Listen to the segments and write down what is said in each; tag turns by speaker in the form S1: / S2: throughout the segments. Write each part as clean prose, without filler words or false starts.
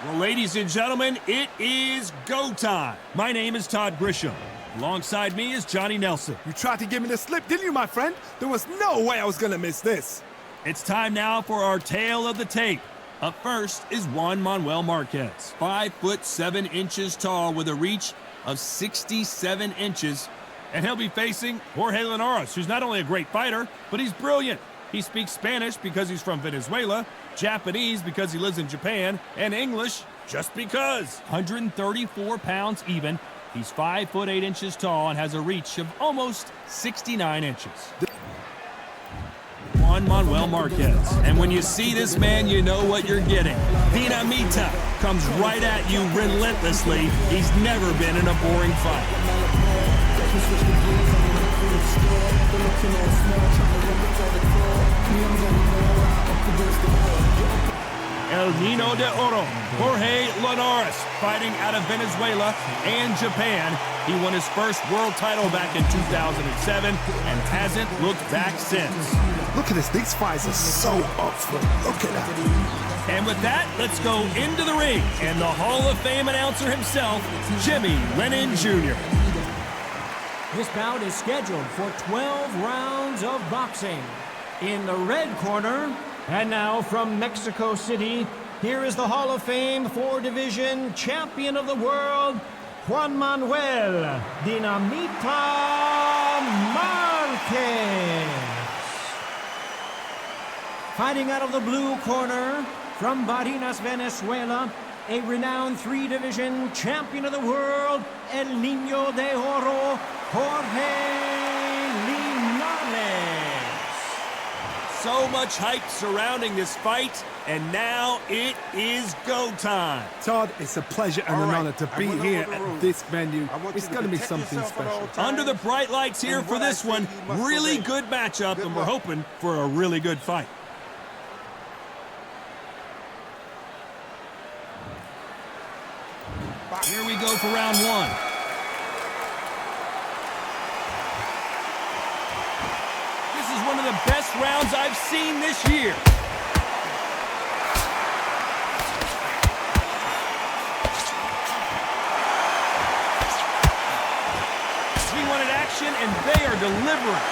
S1: Well, ladies and gentlemen, it is go time. My name is Todd Grisham. Alongside me is Johnny Nelson.
S2: You tried to give me the slip, didn't you, my friend? There was no way I was going to miss this.
S1: It's time now for our tale of the tape. Up first is Juan Manuel Márquez. 5'7" tall with a reach of 67 inches. And he'll be facing Jorge Linares, who's not only a great fighter, but he's brilliant. He speaks Spanish because he's from Venezuela, Japanese because he lives in Japan, and English just because. 134 pounds even. He's 5'8" tall and has a reach of almost 69 inches. Juan Manuel Márquez. And when you see this man, you know what you're getting. Dinamita comes right at you relentlessly. He's never been in a boring fight. El Niño de Oro, Jorge Linares, fighting out of Venezuela and Japan. He won his first world title back in 2007 and hasn't looked back since.
S2: Look at this, these fights are so up front. Look at that.
S1: And with that, let's go into the ring and the Hall of Fame announcer himself, Jimmy Lennon Jr.
S3: This bout is scheduled for 12 rounds of boxing. In the red corner, and now from Mexico City, here is the Hall of Fame 4-division champion of the world, Juan Manuel Dinamita Márquez. Fighting out of the blue corner, from Barinas, Venezuela, a renowned 3-division champion of the world, El Niño de Oro, Jorge Linares.
S1: So much hype surrounding this fight, and now it is go time.
S2: Todd, it's a pleasure and an honor to be here at this venue. It's going to be something special.
S1: Under the bright lights here for this one, really good matchup, and we're hoping for a really good fight. Here we go for round one. This is one of the best rounds I've seen this year. We wanted action, and they are delivering.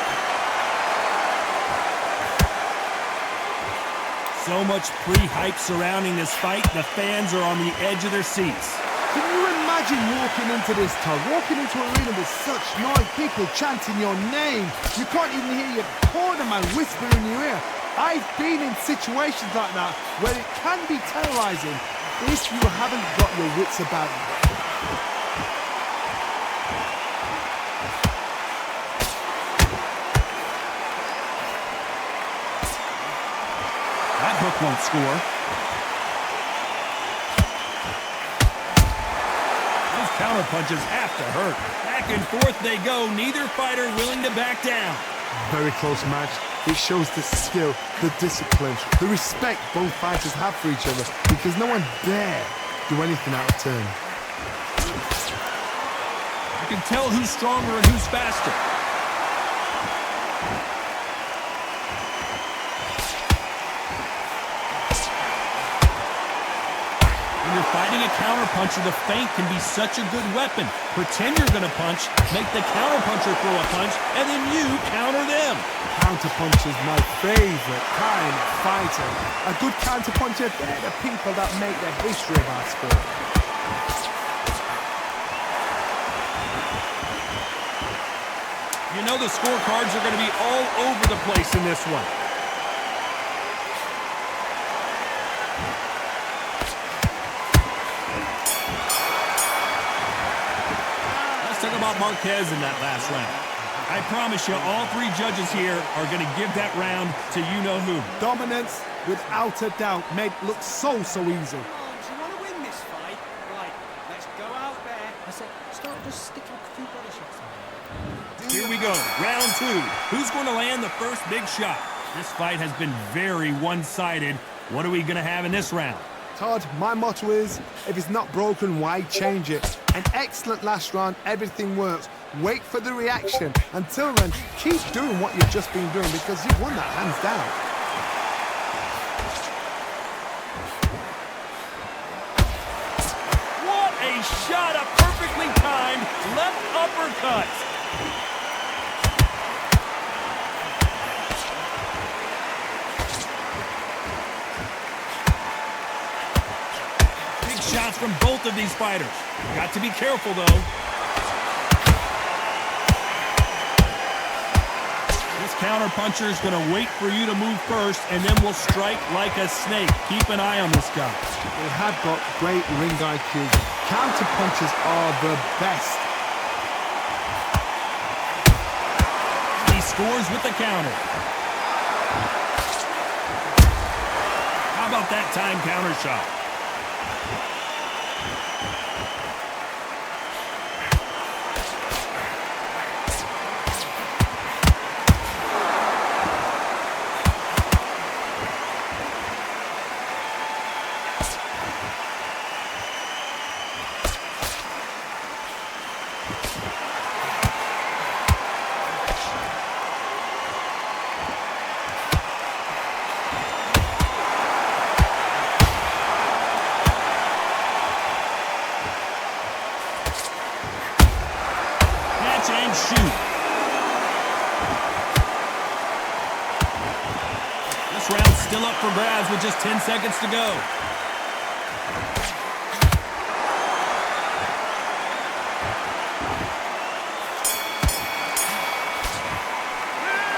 S1: So much pre-hype surrounding this fight, the fans are on the edge of their seats.
S2: Can you imagine walking into this, Todd? Walking into an arena with such noise, people chanting your name. You can't even hear your corner man whisper in your ear. I've been in situations like that where it can be terrorizing if you haven't got your wits about you.
S1: That hook won't score. Counter punches have to hurt. Back and forth they go, neither fighter willing to back down.
S2: Very close match. It shows the skill, the discipline, the respect both fighters have for each other, because no one dare do anything out of turn.
S1: You can tell who's stronger and who's faster. When you're fighting a counterpuncher, the feint can be such a good weapon. Pretend you're going to punch, make the counterpuncher throw a punch, and then you counter them.
S2: Counterpuncher's my favorite kind of fighter. A good counterpuncher, they're the people that make the history of our sport.
S1: You know the scorecards are going to be all over the place in this one. Talk about Marquez in that last round. I promise you, all three judges here are going to give that round to you-know-who.
S2: Dominance, without a doubt, made look so easy.
S4: Do you want to win this fight? Right, let's go out there. I said, start just sticking a few body shots on.
S1: Here we go, round two. Who's going to land the first big shot? This fight has been very one-sided. What are we going to have in this round?
S2: Todd, my motto is, if it's not broken, why change it? An excellent last round, everything works. Wait for the reaction. Until then, keep doing what you've just been doing, because you've won that hands down.
S1: he shot a perfectly timed left uppercut. Big shots from both of these fighters. Got to be careful, though. This counter-puncher is going to wait for you to move first, and then will strike like a snake. Keep an eye on this guy.
S2: They have got great ring IQ. Counter-punches are the best.
S1: He scores with the counter. How about that time counter shot? And shoot. This round's still up for grabs with just 10 seconds to go.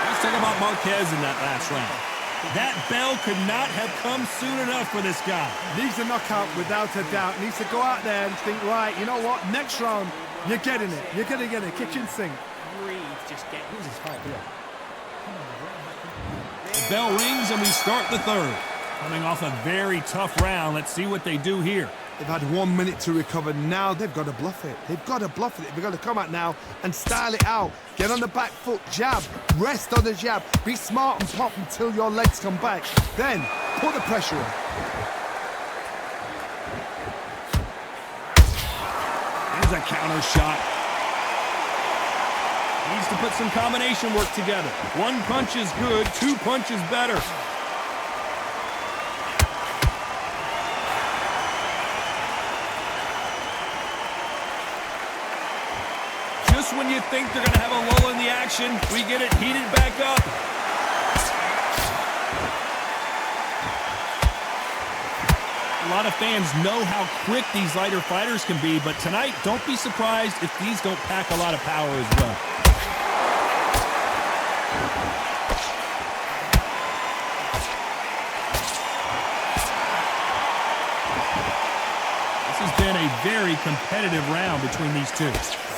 S1: Let's talk about Marquez in that last round. That bell could not have come soon enough for this guy.
S2: Needs a knockout without a doubt. Needs to go out there and think, right, you know what, next round, you're getting it. You're going to get it. Kitchen sink.
S4: Breathe, just get who's this fight here?
S1: The bell rings and we start the third. Coming off a very tough round, let's see what they do here.
S2: They've had 1 minute to recover. Now they've got to bluff it. They've got to bluff it. They've got to come out now and style it out. Get on the back foot, jab, rest on the jab. Be smart and pop until your legs come back. Then put the pressure on.
S1: There's a counter shot. Needs to put some combination work together. One punch is good, two punches better. Just when you think they're going to have a lull in the action, we get it heated back up. A lot of fans know how quick these lighter fighters can be, but tonight, don't be surprised if these don't pack a lot of power as well. This has been a very competitive round between these two.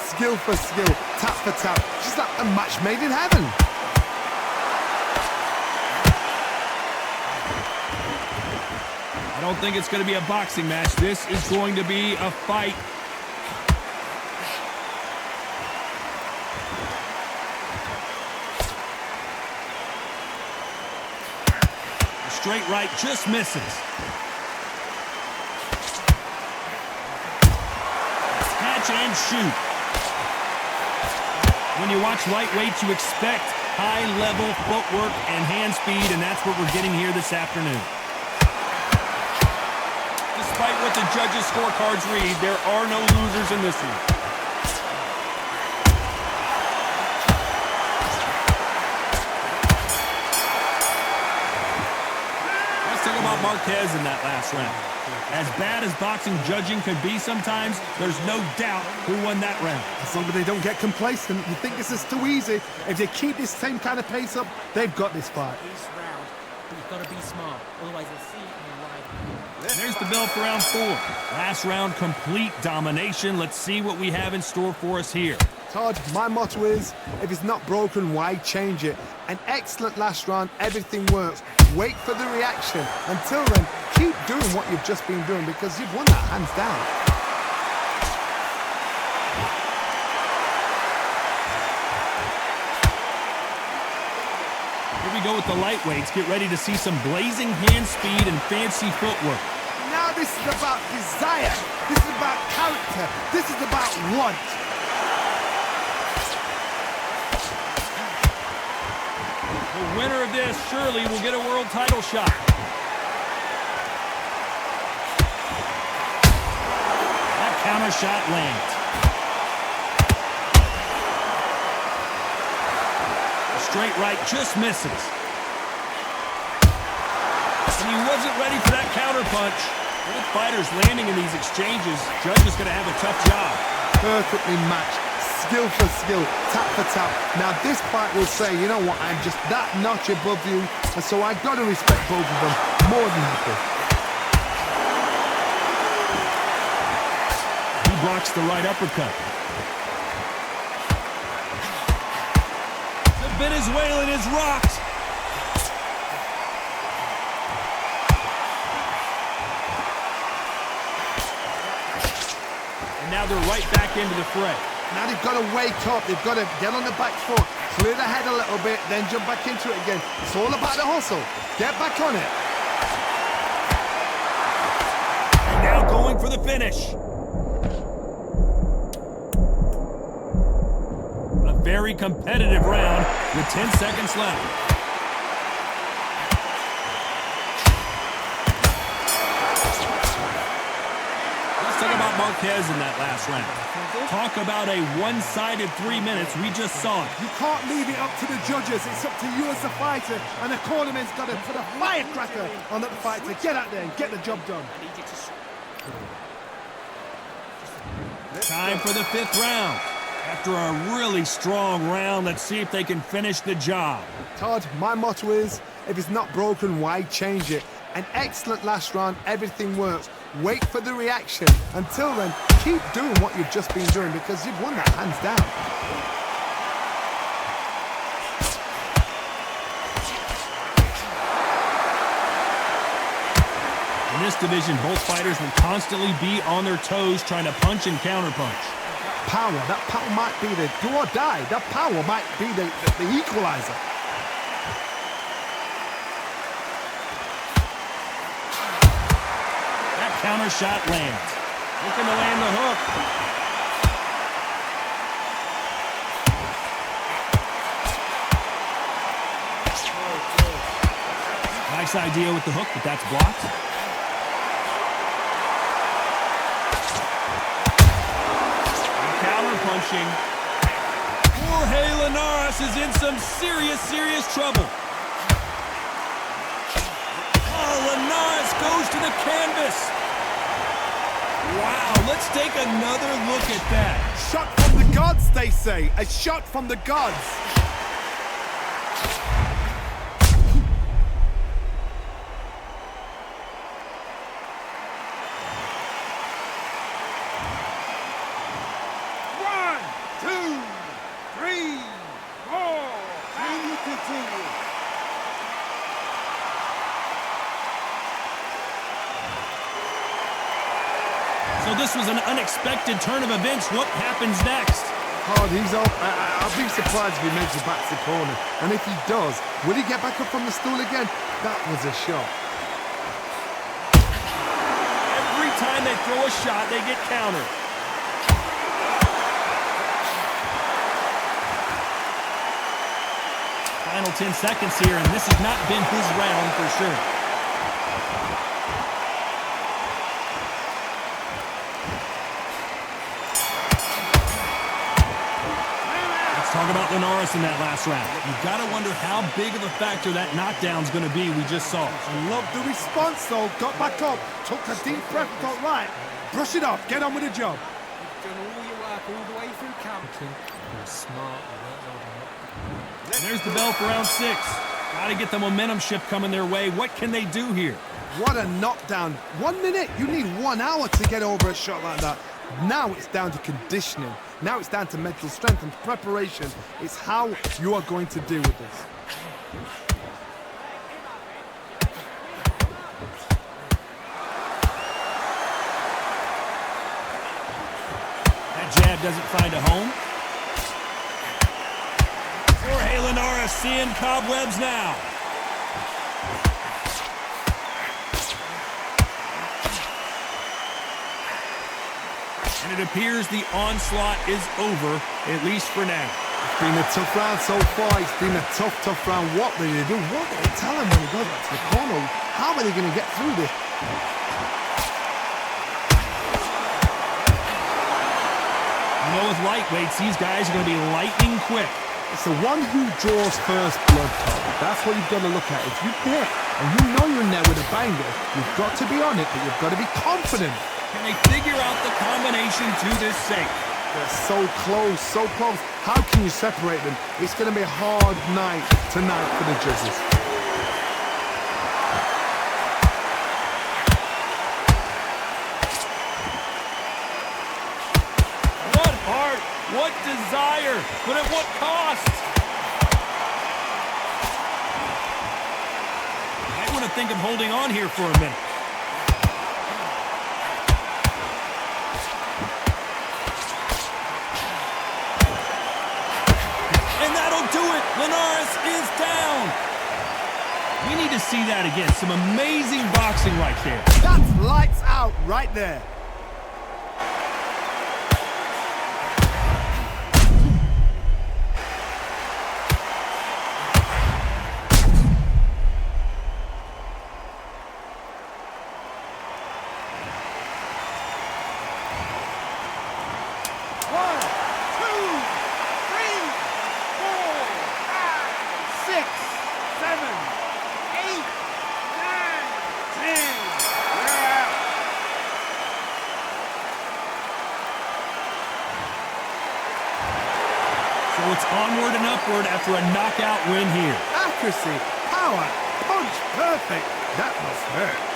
S2: Skill for skill, tap for tap. Just like a match made in heaven.
S1: I don't think it's going to be a boxing match. This is going to be a fight. The straight right just misses. Catch and shoot. When you watch lightweights, you expect high-level footwork and hand speed, and that's what we're getting here this afternoon. Despite what the judges' scorecards read, there are no losers in this one. Let's talk about Marquez in that last round. As bad as boxing judging could be sometimes, there's no doubt who won that round.
S2: As long as they don't get complacent, you think this is too easy. If they keep this same kind of pace up, they've got this fight.
S4: This round, but you've got to be smart, otherwise they'll see it in the right.
S1: There's the bell for round 4. Last round, complete domination. Let's see what we have in store for us here.
S2: Todd, my motto is, if it's not broken, why change it? An excellent last round, everything works. Wait for the reaction. Until then, keep doing what you've just been doing because you've won that hands down.
S1: Here we go with the lightweights. Get ready to see some blazing hand speed and fancy footwork.
S2: Now this is about desire. This is about character. This is about want.
S1: The winner of this surely will get a world title shot. That counter shot lands. A straight right just misses. And he wasn't ready for that counter punch. Both fighters landing in these exchanges. Judge is going to have a tough job.
S2: Perfectly matched. Skill for skill, tap for tap. Now this fight will say, you know what, I'm just that notch above you, and so I've got to respect both of them more than happy.
S1: He blocks the right uppercut. The Venezuelan is rocked. And now they're right back into the fray.
S2: Now they've got to wake up, they've got to get on the back foot, clear the head a little bit, then jump back into it again. It's all about the hustle. Get back on it.
S1: And now going for the finish. A very competitive round with 10 seconds left. Let's talk about Marquez in that last round. Talk about a one-sided 3 minutes. We just saw it.
S2: You can't leave it up to the judges. It's up to you as a fighter, and the cornerman's got to put a firecracker on that fight to get out there and get the job done.
S1: Time for the 5th round. After a really strong round, let's see if they can finish the job.
S2: Todd, my motto is, if it's not broken, why change it? An excellent last round, everything works. Wait for the reaction. Until then, keep doing what you've just been doing because you've won that hands down.
S1: In this division, both fighters will constantly be on their toes trying to punch and counterpunch.
S2: Power, that power might be the do or die. That power might be the equalizer.
S1: Counter shot lands. Looking to land the hook. Nice idea with the hook, but that's blocked. Counter punching. Jorge Linares is in some serious trouble. Oh, Linares goes to the canvas. Wow, let's take another look at that.
S2: Shot from the gods, they say. A shot from the gods. One, two, three, four. And you continue.
S1: So this was an unexpected turn of events. What happens next?
S2: Oh, he's up. I'll be surprised if he makes it back to the corner. And if he does, will he get back up from the stool again? That was a shot.
S1: Every time they throw a shot, they get countered. Final 10 seconds here, and this has not been his round for sure. Talk about Linares in that last round. You've got to wonder how big of a factor that knockdown's going to be we just saw.
S2: I love the response, though. Got back up, took a deep breath, thought, right, brush it off, get on with the job.
S4: You've done all your work all the way through camp.
S3: Smart.
S1: And there's the bell for round 6. Got to get the momentum shift coming their way. What can they do here?
S2: What a knockdown. 1 minute, you need 1 hour to get over a shot like that. Now it's down to conditioning. Now it's down to mental strength and preparation. It's how you are going to deal with this.
S1: That jab doesn't find a home. Jorge Linares seeing cobwebs now. And it appears the onslaught is over, at least for now.
S2: It's been a tough round so far. It's been a tough round. What will they do? What will they tell him when he goes back to the corner? How are they going to get through this?
S1: lightweights, these guys are going to be lightning quick.
S2: It's the one who draws first blood, Tom. That's what you've got to look at. If you hit and you know you're in there with a banger, you've got to be on it, but you've got to be confident.
S1: Can they figure out the combination to this sink?
S2: They're so close, so close. How can you separate them? It's going to be a hard night tonight for the judges.
S1: What heart, what desire, but at what cost? I want to think of holding on here for a minute. Linares is down. We need to see that again. Some amazing boxing right there.
S2: That's lights out right there.
S1: So it's onward and upward after a knockout win here.
S2: Accuracy, power, punch, perfect. That must hurt.